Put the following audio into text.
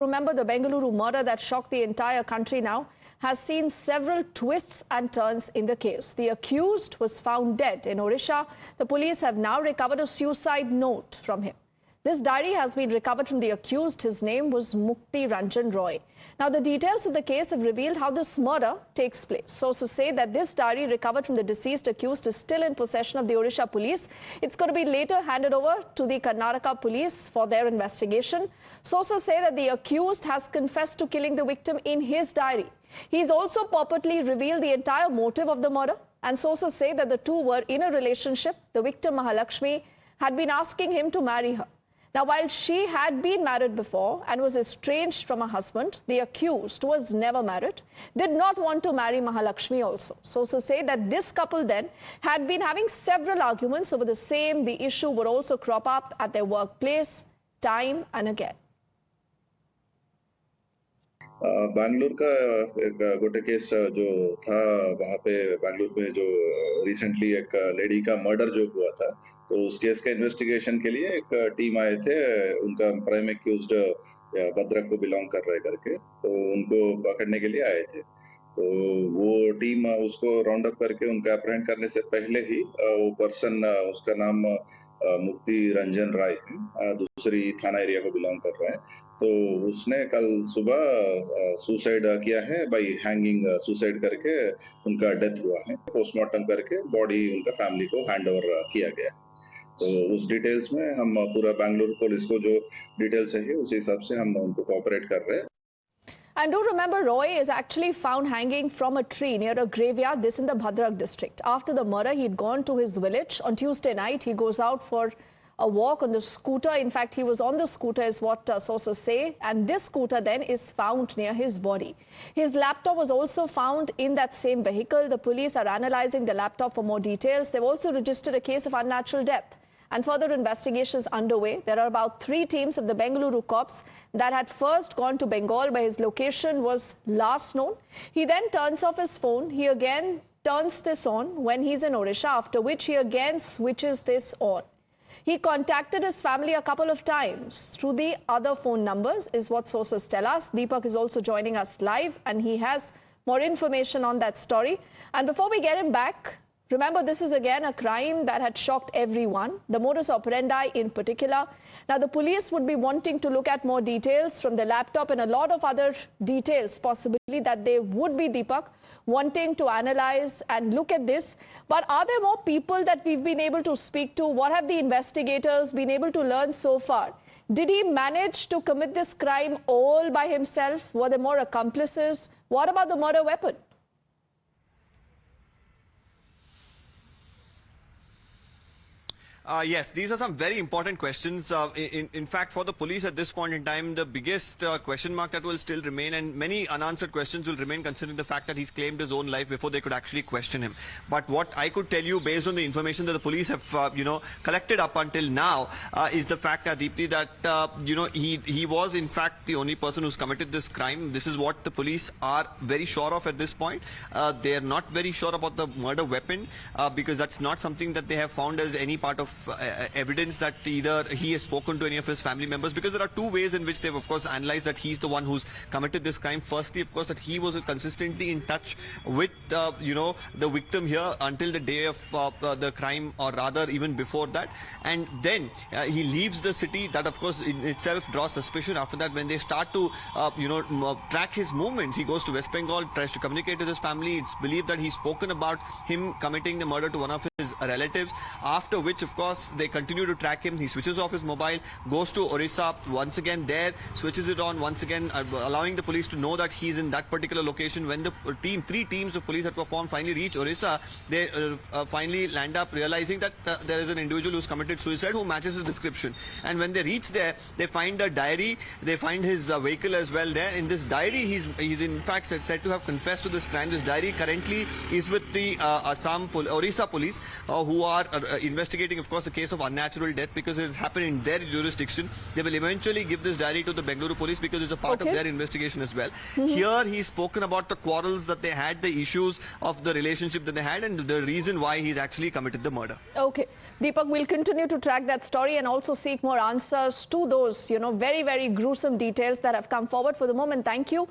Remember, the Bengaluru murder that shocked the entire country now has seen several twists and turns in the case. The accused was found dead in Odisha. The police have now recovered a suicide note from him. This diary has been recovered from the accused. His name was Muktiranjan Ray. Now, the details of the case have revealed how this murder takes place. Sources say that this diary recovered from the deceased accused is still in possession of the Odisha police. It's going to be later handed over to the Karnataka police for their investigation. Sources say that the accused has confessed to killing the victim in his diary. He's also purportedly revealed the entire motive of the murder. And sources say that the two were in a relationship. The victim, Mahalaxmi, had been asking him to marry her. Now, while she had been married before and was estranged from her husband, the accused was never married, did not want to marry Mahalaxmi also. Sources say that this couple then had been having several arguments over the same. The issue would also crop up at their workplace time and again. Bangalore का एक गोटे case जो था वहाँ पे बैंगलोर में जो recently एक लेडी का मर्डर जो हुआ था, तो उस केस का इन्वेस्टिगेशन के लिए एक टीम आए थे. उनका प्राइम एक्यूज्ड भद्रक को बिलोंग कर रहे करके, तो उनको पकड़ने के लिए आए थे. तो वो टीम उसको राउंड अप करके उनका अप्रहेंड करने से पहले ही वो पर्सन, उसका नाम मुक्ति रंजन राय है, दूसरी थाना एरिया को बिलोंग कर रहा है. तो उसने कल सुबह सुसाइड किया है. बाई हैंगिंग सुसाइड करके उनका डेथ हुआ है. पोस्टमार्टम करके बॉडी उनका फैमिली को हैंड ओवर किया गया. तो उस डिटेल्स में हम पूरा बैंगलोर पुलिस को जो डिटेल्स है उस हिसाब से हम उनको कोऑपरेट कर रहे हैं. And do remember, Roy is actually found hanging from a tree near a graveyard, this in the Bhadrak district. After the murder, he'd gone to his village. On Tuesday night, he goes out for a walk on the scooter. In fact, he was on the scooter is what sources say. And this scooter then is found near his body. His laptop was also found in that same vehicle. The police are analyzing the laptop for more details. They've also registered a case of unnatural death. And further investigations underway. There are about 3 teams of the Bengaluru cops that had first gone to Bengal, where his location was last known. He then turns off his phone. He again turns this on when he's in Odisha, after which he again switches this on. He contacted his family a couple of times through the other phone numbers, is what sources tell us. Deepak is also joining us live, and he has more information on that story. And before we get him back, remember, this is again a crime that had shocked everyone, the modus operandi in particular. Now, the police would be wanting to look at more details from the laptop and a lot of other details, possibly, that they would be, Deepak, wanting to analyze and look at this. But are there more people that we've been able to speak to? What have the investigators been able to learn so far? Did he manage to commit this crime all by himself? Were there more accomplices? What about the murder weapon? Yes, these are some very important questions. In fact, for the police at this point in time, the biggest question mark that will still remain, and many unanswered questions will remain, considering the fact that he's claimed his own life before they could actually question him. But what I could tell you, based on the information that the police have, collected up until now, is the fact that, Deepti, that, he was in fact the only person who's committed this crime. This is what the police are very sure of at this point. They are not very sure about the murder weapon, because that's not something that they have found as any part of evidence that either he has spoken to any of his family members, because there are 2 ways in which they've of course analyzed that he's the one who's committed this crime. Firstly, of course, that he was consistently in touch with the victim here until the day of the crime, or rather even before that, and then he leaves the city. That of course in itself draws suspicion. After that, when they start to track his movements, he goes to West Bengal, tries to communicate with his family. It's believed that he's spoken about him committing the murder to one of his relatives, after which of course they continue to track him. He switches off his mobile, goes to Orissa, once again there, switches it on once again, allowing the police to know that he's in that particular location. When the 3 teams of police that were formed finally reach Orissa, they finally land up realizing that there is an individual who's committed suicide who matches his description. And when they reach there, they find a diary, they find his vehicle as well there. In this diary, he's in fact said to have confessed to this crime. This diary currently is with the Orissa police, who are investigating, of course, was a case of unnatural death because it has happened in their jurisdiction. They will eventually give this diary to the Bengaluru police because it's a part of their investigation as well. Here he's spoken about the quarrels that they had, the issues of the relationship that they had, and the reason why he's actually committed the murder. Okay. Deepak, we'll continue to track that story and also seek more answers to those, very, very gruesome details that have come forward. For the moment, thank you.